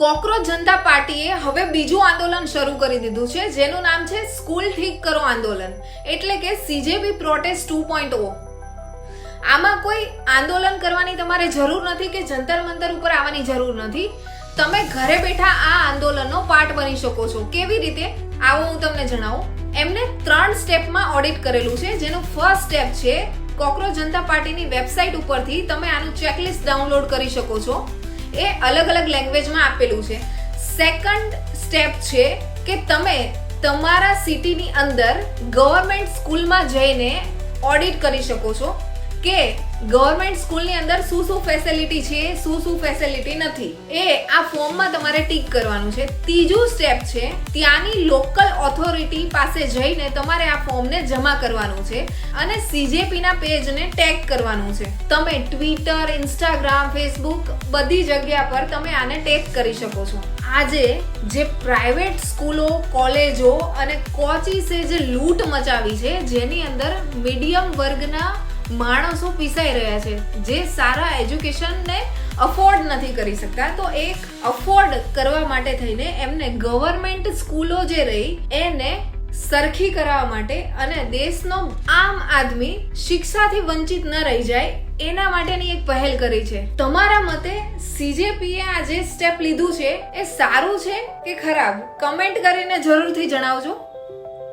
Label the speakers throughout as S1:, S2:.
S1: Cockroach જનતા પાર્ટીએ હવે બીજું આંદોલન શરૂ કરી દીધું છે, જેનું નામ છે સ્કૂલ ઠીક કરો આંદોલન, એટલે કે સીજેપી પ્રોટેસ્ટ 2.0. આમાં કોઈ આંદોલન કરવાની તમારે જરૂર નથી કે જંતર મંતર ઉપર આવવાની જરૂર નથી. તમે ઘરે બેઠા આ આંદોલનનો પાર્ટ બની શકો છો. કેવી રીતે? આવો હું તમને જણાવું. એમને 3 સ્ટેપમાં ઓડિટ કરેલું છે, જેનું ફર્સ્ટ સ્ટેપ છે કોકરોચ જનતા પાર્ટીની વેબસાઇટ ઉપરથી તમે આનું ચેકલિસ્ટ ડાઉનલોડ કરી શકો છો. એ અલગ અલગ લેંગ્વેજમાં આપેલું છે. સેકન્ડ સ્ટેપ છે કે તમે તમારા સિટીની અંદર ગવર્મેન્ટ સ્કૂલમાં જઈને ઓડિટ કરી શકો છો કે ગવર્મેન્ટ સ્કૂલની અંદર શું ફેસિલિટી છે, શું ફેસિલિટી નથી. એ આ ફોર્મમાં તમારે ટીક કરવાનું છે. ત્રીજું સ્ટેપ છે ત્યાંની લોકલ ઓથોરિટી પાસે જઈને તમારે આ ફોર્મને જમા કરવાનું છે અને સીજેપી ના પેજને ટેગ કરવાનું છે. તમે ટ્વિટર, ઇન્સ્ટાગ્રામ, ફેસબુક બધી જગ્યા પર તમે આને ટેગ કરી શકો છો. આજે જે પ્રાઇવેટ સ્કૂલો, કોલેજો અને કોચીસે જે લૂંટ મચાવી છે, જેની અંદર મીડિયમ વર્ગના માણસો પીસાઈ રહ્યા છે, જે સારા એજ્યુકેશનને અફોર્ડ નથી કરી શકતા, તો એક અફોર્ડ કરવા માટે થઈને એમને ગવર્મેન્ટ સ્કૂલો જે રહી એને સરખી કરાવવા માટે અને દેશનો આમ આદમી શિક્ષાથી વંચિત ન રહી જાય એના માટેની એક પહેલ કરી છે. તમારા મતે સીજેપીએ આ જે સ્ટેપ લીધું છે એ સારું છે કે ખરાબ? કમેન્ટ કરીને જરૂરથી જણાવજો.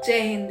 S1: જય હિન્દ.